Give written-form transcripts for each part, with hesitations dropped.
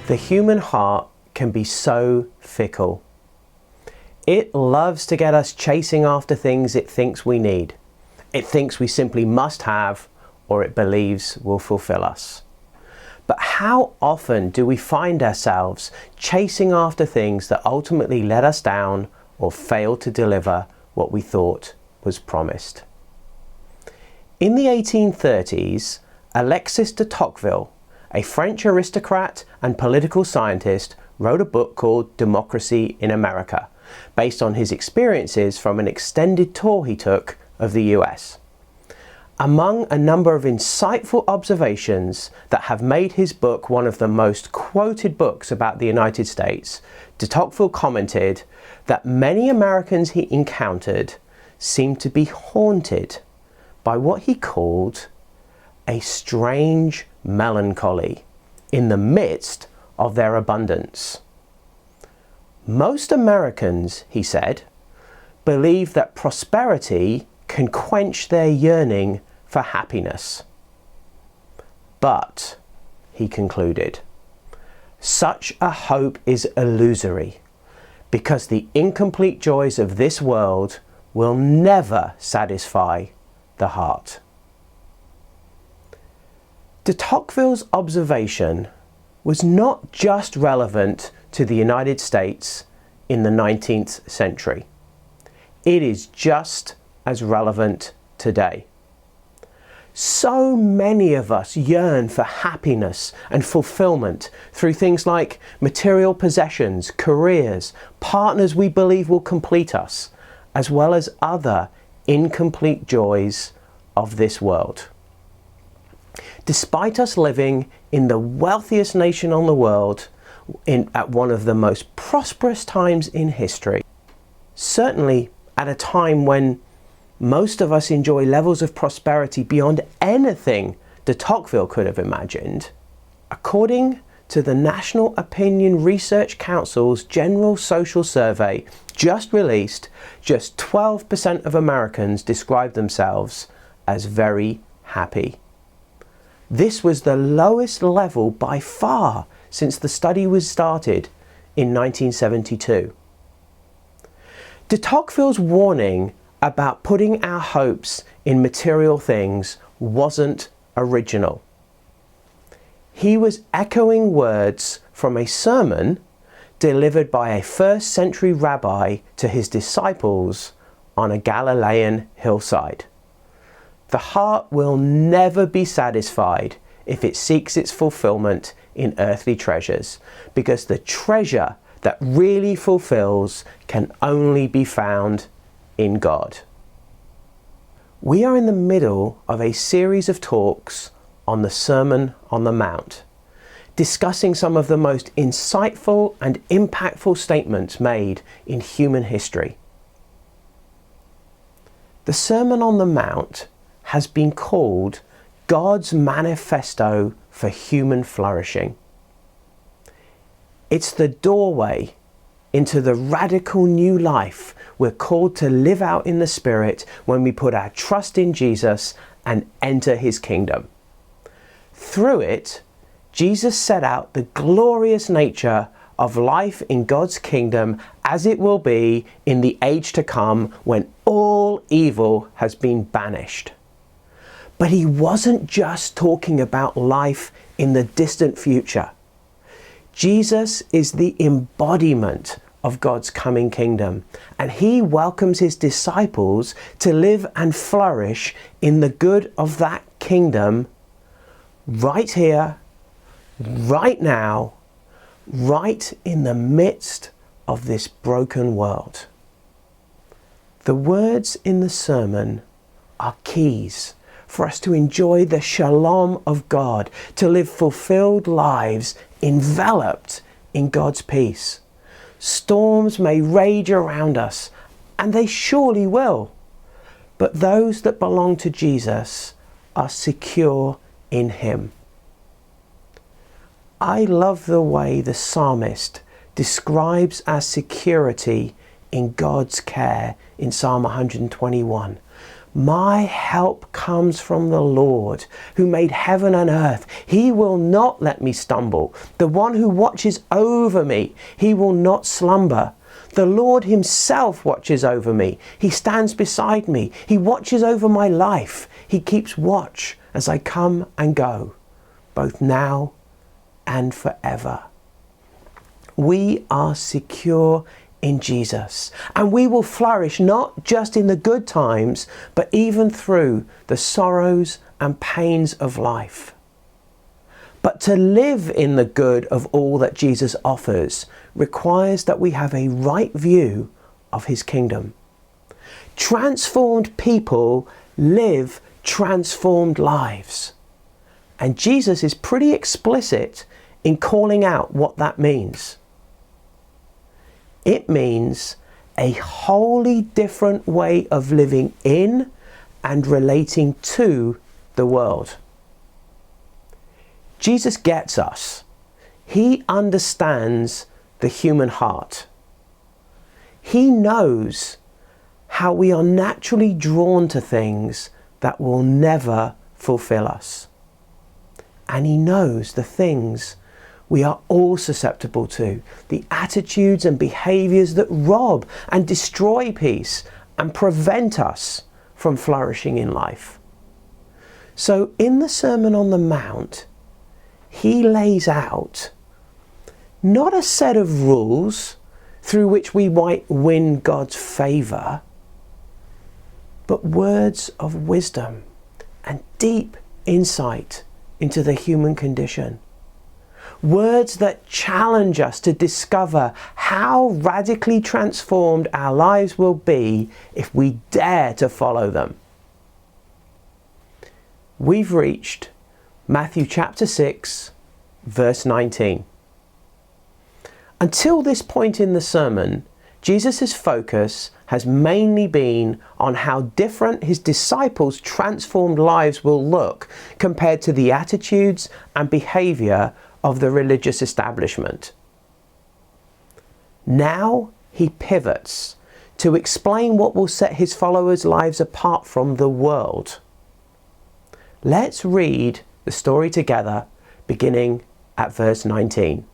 The human heart can be so fickle. It loves to get us chasing after things it thinks we need. It thinks we simply must have, or it believes will fulfill us. But how often do we find ourselves chasing after things that ultimately let us down or fail to deliver what we thought was promised? In the 1830s, Alexis de Tocqueville, a French aristocrat and political scientist, wrote a book called Democracy in America, based on his experiences from an extended tour he took of the US. Among a number of insightful observations that have made his book one of the most quoted books about the United States, de Tocqueville commented that many Americans he encountered seemed to be haunted by what he called a strange melancholy in the midst of their abundance. Most Americans, he said, believe that prosperity can quench their yearning for happiness. But, he concluded, such a hope is illusory, because the incomplete joys of this world will never satisfy the heart. De Tocqueville's observation was not just relevant to the United States in the 19th century. It is just as relevant today. So many of us yearn for happiness and fulfillment through things like material possessions, careers, partners we believe will complete us, as well as other incomplete joys of this world. Despite us living in the wealthiest nation on the world, at one of the most prosperous times in history, certainly at a time when most of us enjoy levels of prosperity beyond anything de Tocqueville could have imagined, according to the National Opinion Research Council's General Social Survey just released, just 12% of Americans describe themselves as very happy. This was the lowest level by far since the study was started in 1972. De Tocqueville's warning about putting our hopes in material things wasn't original. He was echoing words from a sermon delivered by a first-century rabbi to his disciples on a Galilean hillside. The heart will never be satisfied if it seeks its fulfillment in earthly treasures, because the treasure that really fulfills can only be found in God. We are in the middle of a series of talks on the Sermon on the Mount, discussing some of the most insightful and impactful statements made in human history. The Sermon on the Mount has been called God's manifesto for human flourishing. It's the doorway into the radical new life we're called to live out in the Spirit when we put our trust in Jesus and enter His kingdom. Through it, Jesus set out the glorious nature of life in God's kingdom as it will be in the age to come when all evil has been banished. But He wasn't just talking about life in the distant future. Jesus is the embodiment of God's coming kingdom, and He welcomes His disciples to live and flourish in the good of that kingdom right here, right now, right in the midst of this broken world. The words in the sermon are keys for us to enjoy the shalom of God, to live fulfilled lives enveloped in God's peace. Storms may rage around us, and they surely will, but those that belong to Jesus are secure in Him. I love the way the psalmist describes our security in God's care in Psalm 121 My help comes from the Lord, who made heaven and earth. He will not let me stumble. The one who watches over me, he will not slumber. The Lord himself watches over me. He stands beside me. He watches over my life. He keeps watch as I come and go, both now and forever. We are secure in Jesus, and we will flourish not just in the good times, but even through the sorrows and pains of life. But to live in the good of all that Jesus offers requires that we have a right view of his kingdom. Transformed people live transformed lives. And Jesus is pretty explicit in calling out what that means. It means a wholly different way of living in and relating to the world. Jesus gets us. He understands the human heart. He knows how we are naturally drawn to things that will never fulfill us. And he knows the things we are all susceptible to, the attitudes and behaviours that rob and destroy peace and prevent us from flourishing in life. So in the Sermon on the Mount, he lays out not a set of rules through which we might win God's favour, but words of wisdom and deep insight into the human condition. Words that challenge us to discover how radically transformed our lives will be if we dare to follow them. We've reached Matthew chapter 6, verse 19. Until this point in the sermon, Jesus' focus has mainly been on how different his disciples' transformed lives will look compared to the attitudes and behaviour of the religious establishment. Now he pivots to explain what will set his followers' lives apart from the world. Let's read the story together, beginning at verse 19.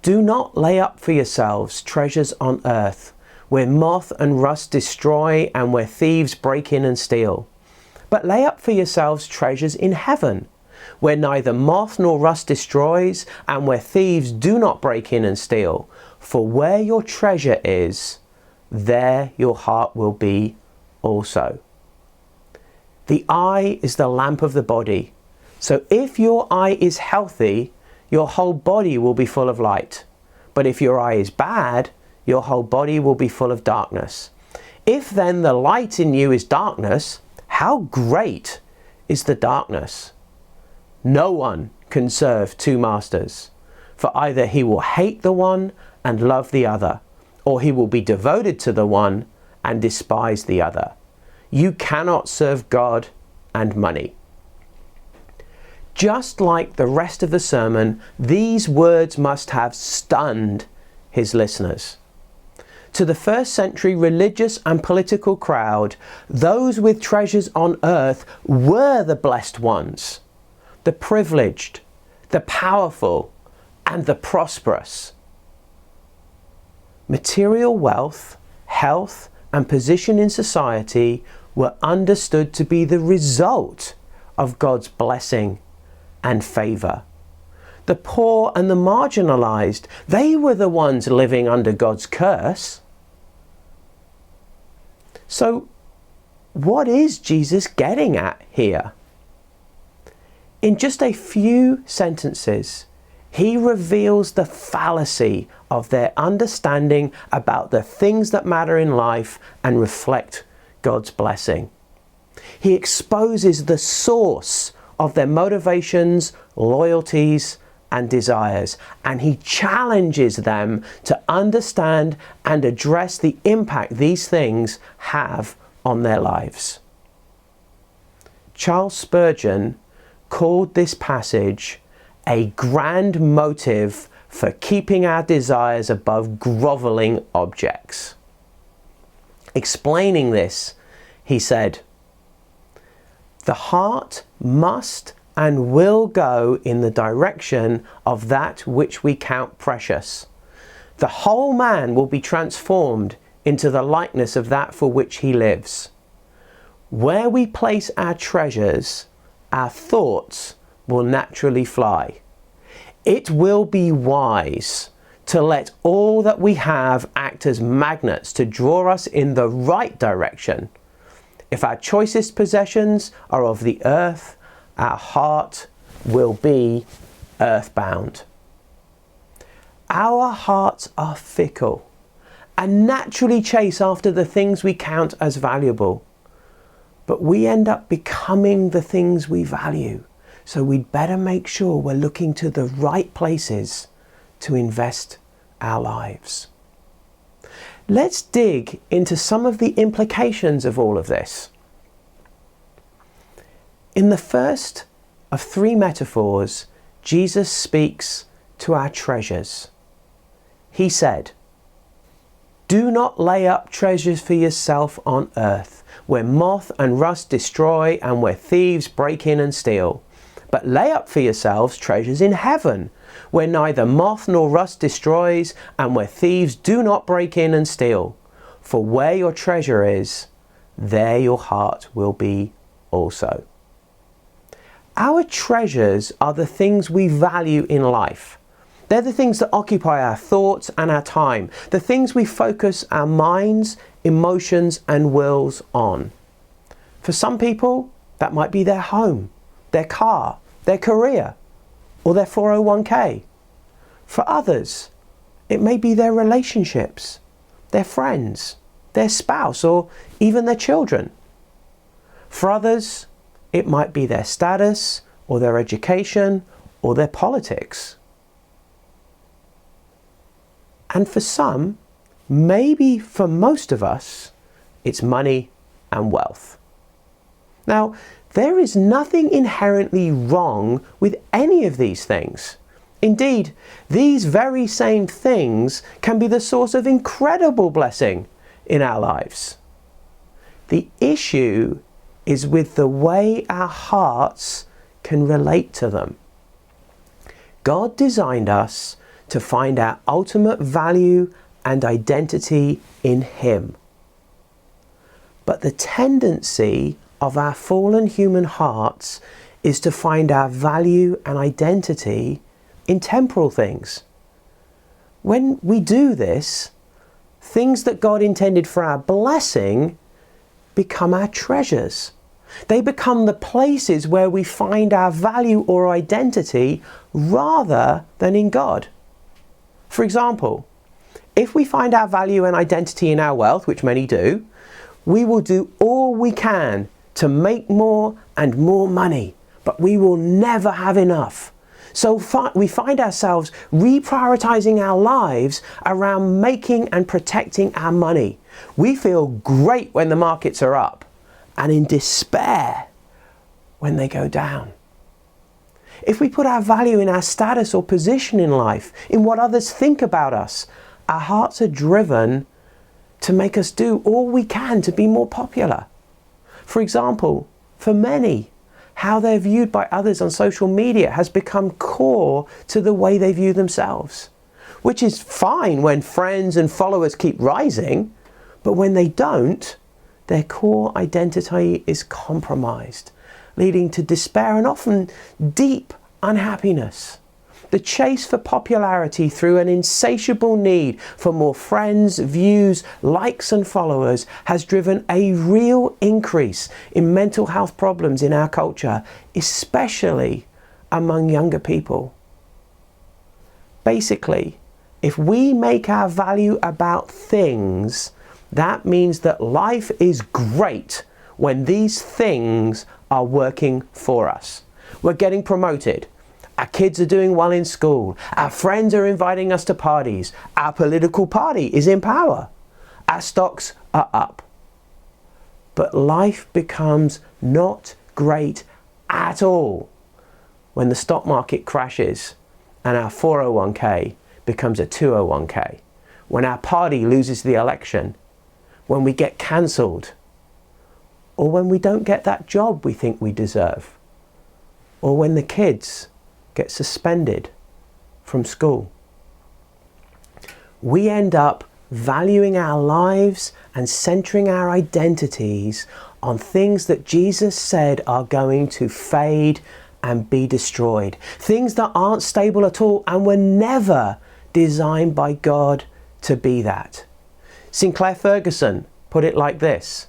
Do not lay up for yourselves treasures on earth, where moth and rust destroy and where thieves break in and steal. But lay up for yourselves treasures in heaven, where neither moth nor rust destroys and where thieves do not break in and steal. For where your treasure is, there your heart will be also. The eye is the lamp of the body. So if your eye is healthy, your whole body will be full of light. But if your eye is bad, your whole body will be full of darkness. If then the light in you is darkness, how great is the darkness? No one can serve two masters, for either he will hate the one and love the other, or he will be devoted to the one and despise the other. You cannot serve God and money. Just like the rest of the sermon, these words must have stunned his listeners. To the first century religious and political crowd, those with treasures on earth were the blessed ones, the privileged, the powerful, and the prosperous. Material wealth, health, and position in society were understood to be the result of God's blessing and favour. The poor and the marginalised, they were the ones living under God's curse. So, what is Jesus getting at here? In just a few sentences, he reveals the fallacy of their understanding about the things that matter in life and reflect God's blessing. He exposes the source of their motivations, loyalties, and desires, and he challenges them to understand and address the impact these things have on their lives. Charles Spurgeon called this passage a grand motive for keeping our desires above groveling objects. Explaining this, He said, "The heart must and will go in the direction of that which we count precious. The whole man will be transformed into the likeness of that for which he lives. Where we place our treasures, our thoughts will naturally fly. It will be wise to let all that we have act as magnets to draw us in the right direction. If our choicest possessions are of the earth, our heart will be earthbound." Our hearts are fickle and naturally chase after the things we count as valuable. But we end up becoming the things we value. So we'd better make sure we're looking to the right places to invest our lives. Let's dig into some of the implications of all of this. In the first of 3 metaphors, Jesus speaks to our treasures. He said, "Do not lay up treasures for yourself on earth, where moth and rust destroy and where thieves break in and steal. But lay up for yourselves treasures in heaven, where neither moth nor rust destroys and where thieves do not break in and steal. For where your treasure is, there your heart will be also." Our treasures are the things we value in life. They're the things that occupy our thoughts and our time, the things we focus our minds, emotions and wills on. For some people, that might be their home, their car, their career, or their 401k. For others, it may be their relationships, their friends, their spouse, or even their children. For others, it might be their status, or their education, or their politics. And for some, maybe for most of us, it's money and wealth. Now, there is nothing inherently wrong with any of these things. Indeed, these very same things can be the source of incredible blessing in our lives. The issue is with the way our hearts can relate to them. God designed us to find our ultimate value and identity in Him. But the tendency of our fallen human hearts is to find our value and identity in temporal things. When we do this, things that God intended for our blessing become our treasures. They become the places where we find our value or identity rather than in God. For example, if we find our value and identity in our wealth, which many do, we will do all we can to make more and more money, but we will never have enough. So we find ourselves reprioritizing our lives around making and protecting our money. We feel great when the markets are up and in despair when they go down. If we put our value in our status or position in life, in what others think about us, our hearts are driven to make us do all we can to be more popular. For example, for many, how they're viewed by others on social media has become core to the way they view themselves, which is fine when friends and followers keep rising, but when they don't, their core identity is compromised, leading to despair and often deep unhappiness. The chase for popularity through an insatiable need for more friends, views, likes and followers has driven a real increase in mental health problems in our culture, especially among younger people. Basically, if we make our value about things, that means that life is great when these things are working for us. We're getting promoted. Our kids are doing well in school. Our friends are inviting us to parties. Our political party is in power. Our stocks are up. But life becomes not great at all when the stock market crashes and our 401k becomes a 201k, when our party loses the election, when we get cancelled, or when we don't get that job we think we deserve, or when the kids get suspended from school. We end up valuing our lives and centering our identities on things that Jesus said are going to fade and be destroyed. Things that aren't stable at all and were never designed by God to be that. Sinclair Ferguson put it like this: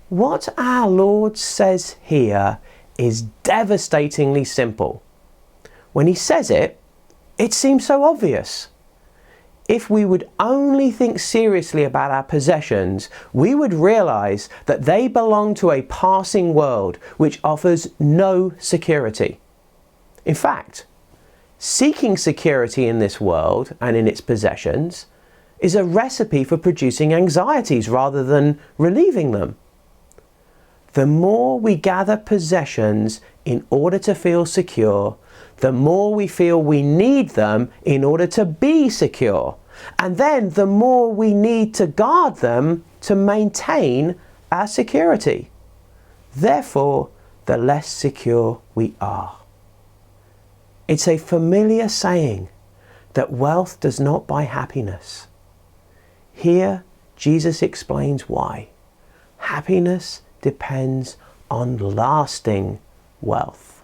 what our Lord says here is devastatingly simple. When he says it, it seems so obvious. If we would only think seriously about our possessions, we would realize that they belong to a passing world which offers no security. In fact, seeking security in this world and in its possessions is a recipe for producing anxieties rather than relieving them. The more we gather possessions in order to feel secure, the more we feel we need them in order to be secure. And then the more we need to guard them to maintain our security. Therefore, the less secure we are. It's a familiar saying that wealth does not buy happiness. Here, Jesus explains why. Happiness depends on lasting wealth.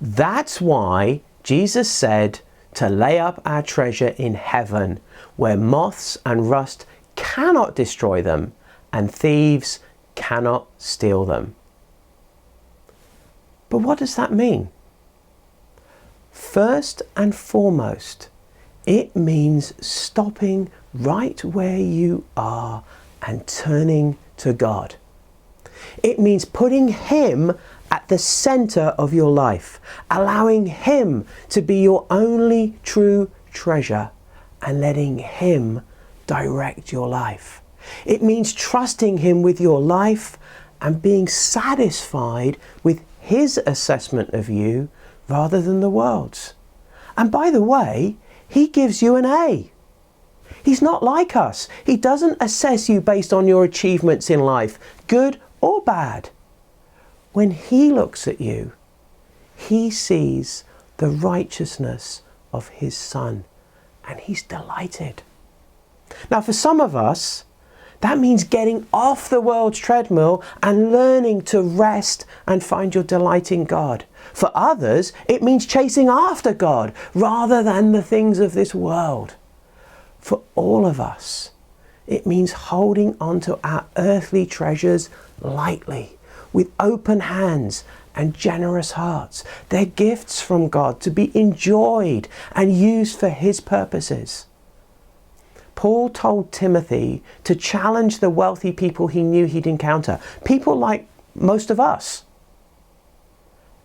That's why Jesus said to lay up our treasure in heaven, where moths and rust cannot destroy them and thieves cannot steal them. But what does that mean? First and foremost, it means stopping right where you are and turning to God. It means putting Him at the center of your life, allowing Him to be your only true treasure and letting Him direct your life. It means trusting Him with your life and being satisfied with His assessment of you rather than the world's. And by the way, He gives you an A. He's not like us. He doesn't assess you based on your achievements in life, good or bad. When He looks at you, He sees the righteousness of His Son, and He's delighted. Now, for some of us, that means getting off the world's treadmill and learning to rest and find your delight in God. For others, it means chasing after God rather than the things of this world. For all of us, it means holding on to our earthly treasures lightly, with open hands and generous hearts. They're gifts from God to be enjoyed and used for His purposes. Paul told Timothy to challenge the wealthy people he knew he'd encounter, people like most of us.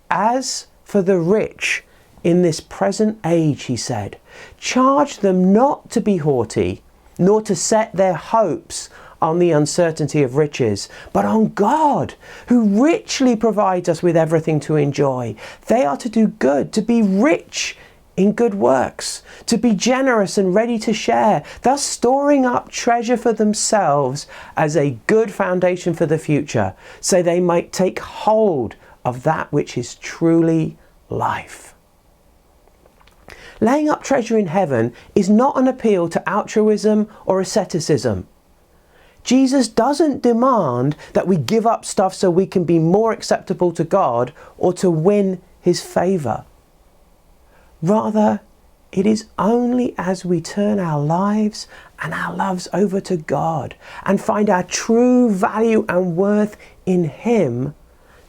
As for the rich in this present age, he said, charge them not to be haughty, nor to set their hopes on the uncertainty of riches, but on God, who richly provides us with everything to enjoy. They are to do good, to be rich in good works, to be generous and ready to share, thus storing up treasure for themselves as a good foundation for the future, so they might take hold of that which is truly life. Laying up treasure in heaven is not an appeal to altruism or asceticism. Jesus doesn't demand that we give up stuff so we can be more acceptable to God or to win His favour. Rather, it is only as we turn our lives and our loves over to God and find our true value and worth in Him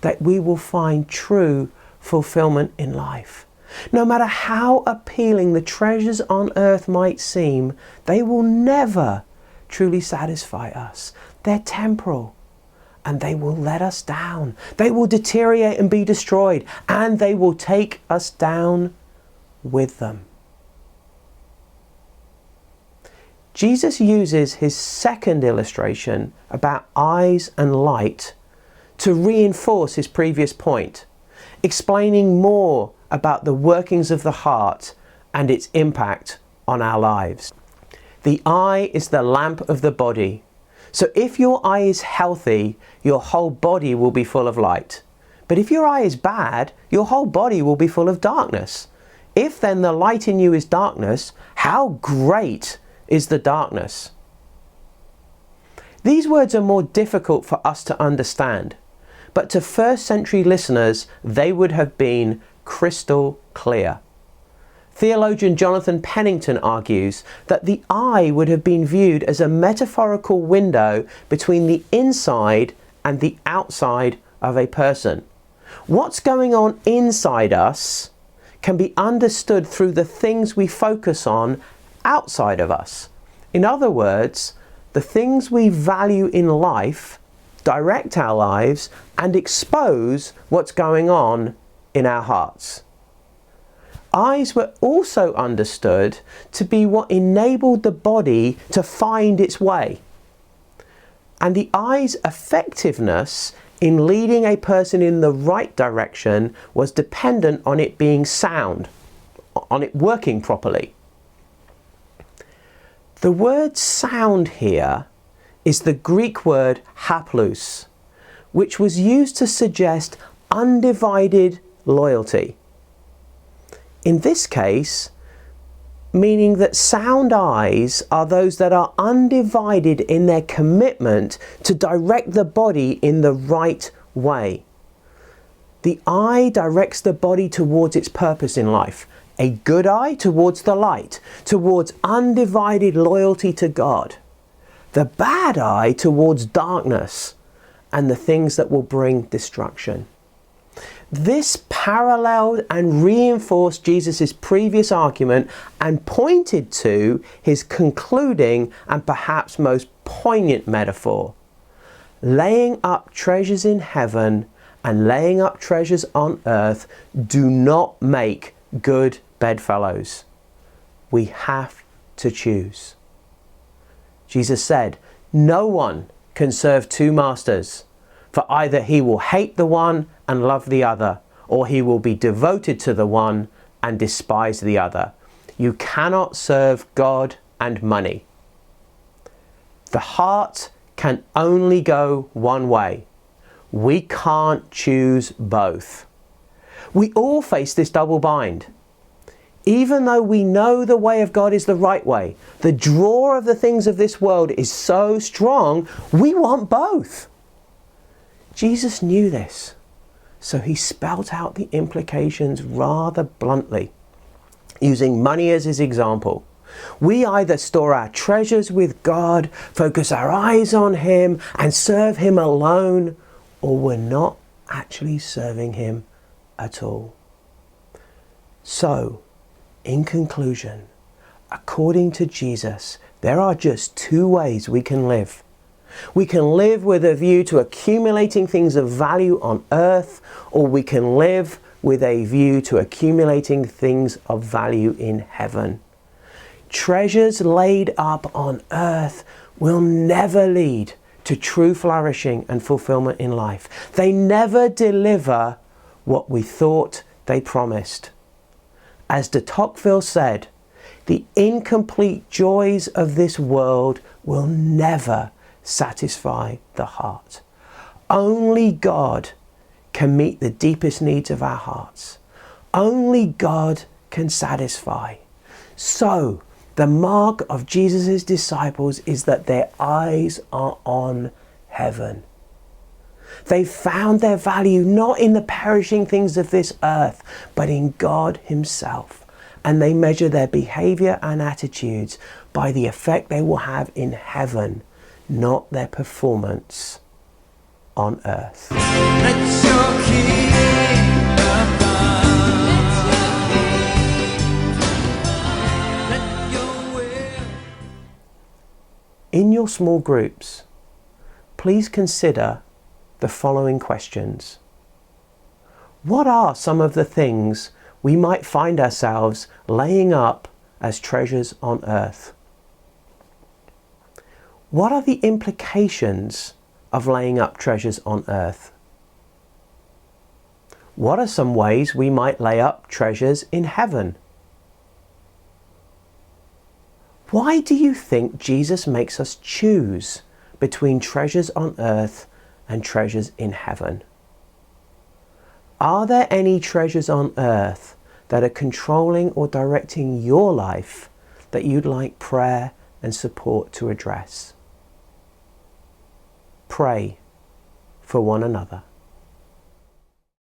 that we will find true fulfilment in life. No matter how appealing the treasures on earth might seem, they will never truly satisfy us. They're temporal and they will let us down. They will deteriorate and be destroyed, and they will take us down with them. Jesus uses his second illustration about eyes and light to reinforce his previous point, explaining more about the workings of the heart and its impact on our lives. The eye is the lamp of the body. So if your eye is healthy, your whole body will be full of light. But if your eye is bad, your whole body will be full of darkness. If then the light in you is darkness, how great is the darkness? These words are more difficult for us to understand, but to first century listeners, they would have been crystal clear. Theologian Jonathan Pennington argues that the eye would have been viewed as a metaphorical window between the inside and the outside of a person. What's going on inside us can be understood through the things we focus on outside of us. In other words, the things we value in life direct our lives and expose what's going on in our hearts. Eyes were also understood to be what enabled the body to find its way. And the eye's effectiveness in leading a person in the right direction was dependent on it being sound, on it working properly. The word sound here is the Greek word haplous, which was used to suggest undivided loyalty. In this case, meaning that sound eyes are those that are undivided in their commitment to direct the body in the right way. The eye directs the body towards its purpose in life. A good eye towards the light, towards undivided loyalty to God. The bad eye towards darkness and the things that will bring destruction. This paralleled and reinforced Jesus' previous argument and pointed to his concluding and perhaps most poignant metaphor. Laying up treasures in heaven and laying up treasures on earth do not make good bedfellows. We have to choose. Jesus said, "No one can serve two masters, for either he will hate the one and love the other, or he will be devoted to the one and despise the other. You cannot serve God and money." The heart can only go one way. We can't choose both. We all face this double bind. Even though we know the way of God is the right way, the draw of the things of this world is so strong, we want both. Jesus knew this, so he spelt out the implications rather bluntly, using money as his example. We either store our treasures with God, focus our eyes on him, and serve him alone, or we're not actually serving him at all. So, in conclusion, according to Jesus, there are just two ways we can live. We can live with a view to accumulating things of value on earth, or we can live with a view to accumulating things of value in heaven. Treasures laid up on earth will never lead to true flourishing and fulfillment in life. They never deliver what we thought they promised. As de Tocqueville said, the incomplete joys of this world will never satisfy the heart. Only God can meet the deepest needs of our hearts. Only God can satisfy. So, the mark of Jesus' disciples is that their eyes are on heaven. They found their value not in the perishing things of this earth, but in God himself. And they measure their behavior and attitudes by the effect they will have in heaven, not their performance on earth. Let your kingdom come. Let your will. In your small groups, please consider the following questions. What are some of the things we might find ourselves laying up as treasures on earth? What are the implications of laying up treasures on earth? What are some ways we might lay up treasures in heaven? Why do you think Jesus makes us choose between treasures on earth and treasures in heaven. Are there any treasures on earth that are controlling or directing your life that you'd like prayer and support to address? Pray for one another.